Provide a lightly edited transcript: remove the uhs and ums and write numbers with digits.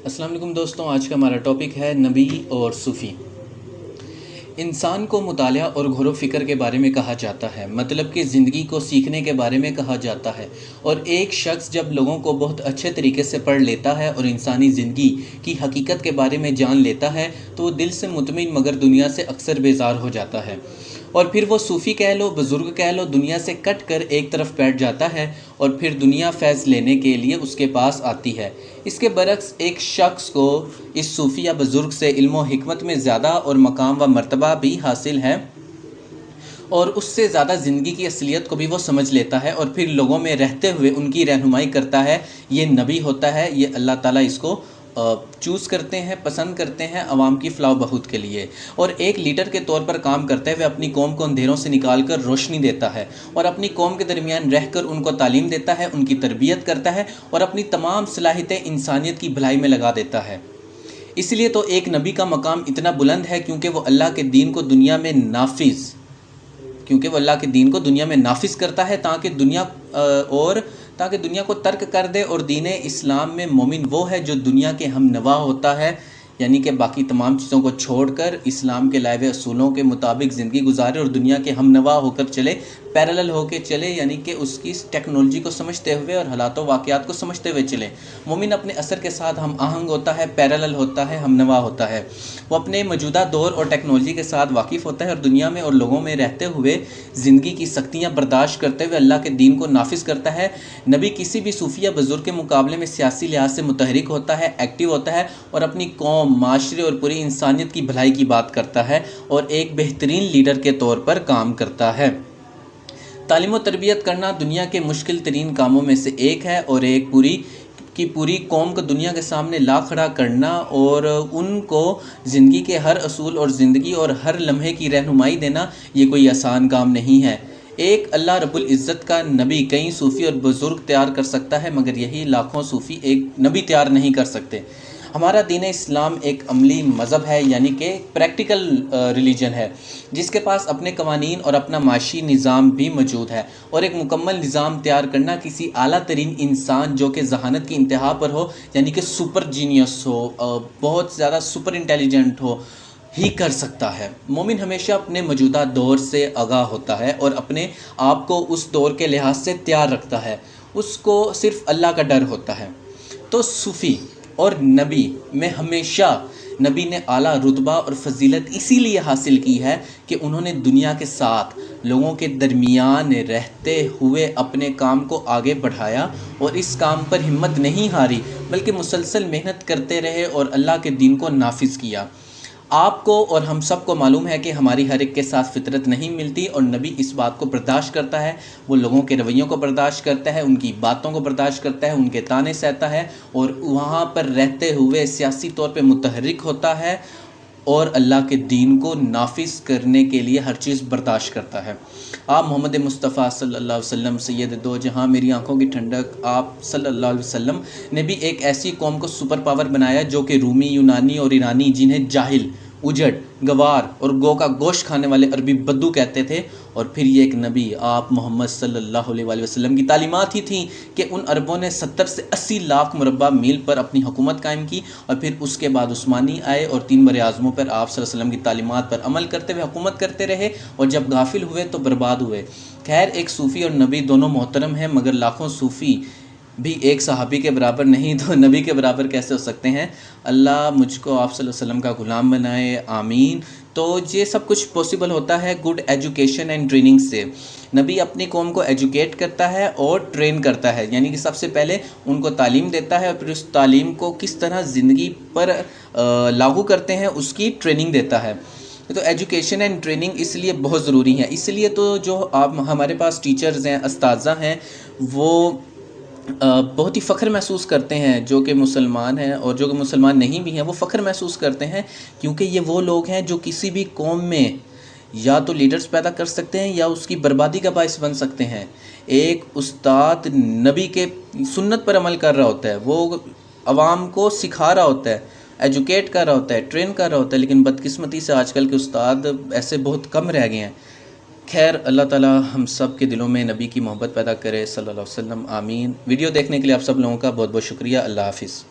السلام علیکم دوستوں، آج کا ہمارا ٹاپک ہے نبی اور صوفی۔ انسان کو مطالعہ اور غور و فکر کے بارے میں کہا جاتا ہے، مطلب کہ زندگی کو سیکھنے کے بارے میں کہا جاتا ہے، اور ایک شخص جب لوگوں کو بہت اچھے طریقے سے پڑھ لیتا ہے اور انسانی زندگی کی حقیقت کے بارے میں جان لیتا ہے تو وہ دل سے مطمئن مگر دنیا سے اکثر بیزار ہو جاتا ہے، اور پھر وہ صوفی کہہ لو، بزرگ کہہ لو، دنیا سے کٹ کر ایک طرف بیٹھ جاتا ہے اور پھر دنیا فیض لینے کے لیے اس کے پاس آتی ہے۔ اس کے برعکس ایک شخص کو اس صوفی یا بزرگ سے علم و حکمت میں زیادہ اور مقام و مرتبہ بھی حاصل ہے، اور اس سے زیادہ زندگی کی اصلیت کو بھی وہ سمجھ لیتا ہے اور پھر لوگوں میں رہتے ہوئے ان کی رہنمائی کرتا ہے۔ یہ نبی ہوتا ہے، یہ اللہ تعالیٰ اس کو چوز کرتے ہیں، پسند کرتے ہیں عوام کی فلاح و بہبود کے لیے، اور ایک لیڈر کے طور پر کام کرتے ہوئے اپنی قوم کو اندھیروں سے نکال کر روشنی دیتا ہے، اور اپنی قوم کے درمیان رہ کر ان کو تعلیم دیتا ہے، ان کی تربیت کرتا ہے، اور اپنی تمام صلاحیتیں انسانیت کی بھلائی میں لگا دیتا ہے۔ اس لیے تو ایک نبی کا مقام اتنا بلند ہے کیونکہ وہ اللہ کے دین کو دنیا میں نافذ کرتا ہے تاکہ دنیا کو ترک کر دے، اور دین اسلام میں مومن وہ ہے جو دنیا کے ہم نوا ہوتا ہے، یعنی کہ باقی تمام چیزوں کو چھوڑ کر اسلام کے لائے ہوئے اصولوں کے مطابق زندگی گزارے اور دنیا کے ہم نوا ہو کر چلے، پیرالل ہو کے چلے، یعنی کہ اس کی ٹیکنالوجی کو سمجھتے ہوئے اور حالات و واقعات کو سمجھتے ہوئے چلے۔ مومن اپنے اثر کے ساتھ ہم آہنگ ہوتا ہے، پیرالل ہوتا ہے، ہم نوا ہوتا ہے، وہ اپنے موجودہ دور اور ٹیکنالوجی کے ساتھ واقف ہوتا ہے اور دنیا میں اور لوگوں میں رہتے ہوئے زندگی کی سختیاں برداشت کرتے ہوئے اللہ کے دین کو نافذ کرتا ہے۔ نبی کسی بھی صوفی یا بزرگ کے مقابلے میں سیاسی لحاظ سے متحرک ہوتا ہے، ایکٹیو ہوتا ہے، اور اپنی قوم، معاشرے اور پوری انسانیت کی بھلائی کی بات کرتا ہے اور ایک بہترین لیڈر کے طور پر کام کرتا ہے۔ تعلیم و تربیت کرنا دنیا کے مشکل ترین کاموں میں سے ایک ہے، اور ایک پوری قوم کو دنیا کے سامنے لا کھڑا کرنا اور ان کو زندگی کے ہر اصول اور زندگی اور ہر لمحے کی رہنمائی دینا، یہ کوئی آسان کام نہیں ہے۔ ایک اللہ رب العزت کا نبی کئی صوفی اور بزرگ تیار کر سکتا ہے، مگر یہی لاکھوں صوفی ایک نبی تیار نہیں کر سکتے۔ ہمارا دین اسلام ایک عملی مذہب ہے، یعنی کہ پریکٹیکل ریلیجن ہے، جس کے پاس اپنے قوانین اور اپنا معاشی نظام بھی موجود ہے، اور ایک مکمل نظام تیار کرنا کسی اعلیٰ ترین انسان جو کہ ذہانت کی انتہا پر ہو، یعنی کہ سپر جینیس ہو، بہت زیادہ سپر انٹیلیجنٹ ہو، ہی کر سکتا ہے۔ مومن ہمیشہ اپنے موجودہ دور سے آگاہ ہوتا ہے اور اپنے آپ کو اس دور کے لحاظ سے تیار رکھتا ہے، اس کو صرف اللہ کا ڈر ہوتا ہے۔ تو صوفی اور نبی میں ہمیشہ نبی نے اعلیٰ رتبہ اور فضیلت اسی لیے حاصل کی ہے کہ انہوں نے دنیا کے ساتھ لوگوں کے درمیان رہتے ہوئے اپنے کام کو آگے بڑھایا، اور اس کام پر ہمت نہیں ہاری بلکہ مسلسل محنت کرتے رہے اور اللہ کے دین کو نافذ کیا۔ آپ کو اور ہم سب کو معلوم ہے کہ ہماری ہر ایک کے ساتھ فطرت نہیں ملتی، اور نبی اس بات کو برداشت کرتا ہے، وہ لوگوں کے رویوں کو برداشت کرتا ہے، ان کی باتوں کو برداشت کرتا ہے، ان کے طعنے سہتا ہے، اور وہاں پر رہتے ہوئے سیاسی طور پہ متحرک ہوتا ہے اور اللہ کے دین کو نافذ کرنے کے لیے ہر چیز برداشت کرتا ہے۔ آپ محمد مصطفیٰ صلی اللہ علیہ وسلم، سید دو جہاں، میری آنکھوں کی ٹھنڈک، آپ صلی اللہ علیہ وسلم نے بھی ایک ایسی قوم کو سپر پاور بنایا جو کہ رومی، یونانی اور ایرانی، جنہیں جاہل، اجڑ، گوار اور گو کا گوشت کھانے والے عربی بدو کہتے تھے، اور پھر یہ ایک نبی آپ محمد صلی اللہ علیہ وسلم کی تعلیمات ہی تھیں کہ ان عربوں نے 70 سے 80 لاکھ مربع میل پر اپنی حکومت قائم کی، اور پھر اس کے بعد عثمانی آئے اور 3 بر اعظموں پر آپ صلی اللہ علیہ وسلم کی تعلیمات پر عمل کرتے ہوئے حکومت کرتے رہے، اور جب غافل ہوئے تو برباد ہوئے۔ خیر، ایک صوفی اور نبی دونوں محترم ہیں، مگر لاکھوں صوفی بھی ایک صحابی کے برابر نہیں تو نبی کے برابر کیسے ہو سکتے ہیں؟ اللہ مجھ کو آپ صلی اللہ علیہ وسلم کا غلام بنائے، آمین۔ تو یہ سب کچھ پوسیبل ہوتا ہے گڈ ایجوکیشن اینڈ ٹریننگ سے۔ نبی اپنی قوم کو ایجوکیٹ کرتا ہے اور ٹرین کرتا ہے، یعنی کہ سب سے پہلے ان کو تعلیم دیتا ہے اور پھر اس تعلیم کو کس طرح زندگی پر لاگو کرتے ہیں اس کی ٹریننگ دیتا ہے۔ تو ایجوکیشن اینڈ ٹریننگ اس لیے بہت ضروری ہے، اس لیے تو جو آپ ہمارے پاس ٹیچرز ہیں، اساتذہ ہیں، وہ بہت ہی فخر محسوس کرتے ہیں، جو کہ مسلمان ہیں اور جو کہ مسلمان نہیں بھی ہیں، وہ فخر محسوس کرتے ہیں، کیونکہ یہ وہ لوگ ہیں جو کسی بھی قوم میں یا تو لیڈرز پیدا کر سکتے ہیں یا اس کی بربادی کا باعث بن سکتے ہیں۔ ایک استاد نبی کے سنت پر عمل کر رہا ہوتا ہے، وہ عوام کو سکھا رہا ہوتا ہے، ایجوکیٹ کر رہا ہوتا ہے، ٹرین کر رہا ہوتا ہے، لیکن بدقسمتی سے آج کل کے استاد ایسے بہت کم رہ گئے ہیں۔ خیر، اللہ تعالی ہم سب کے دلوں میں نبی کی محبت پیدا کرے صلی اللہ علیہ وسلم، آمین۔ ویڈیو دیکھنے کے لیے آپ سب لوگوں کا بہت بہت شکریہ۔ اللہ حافظ۔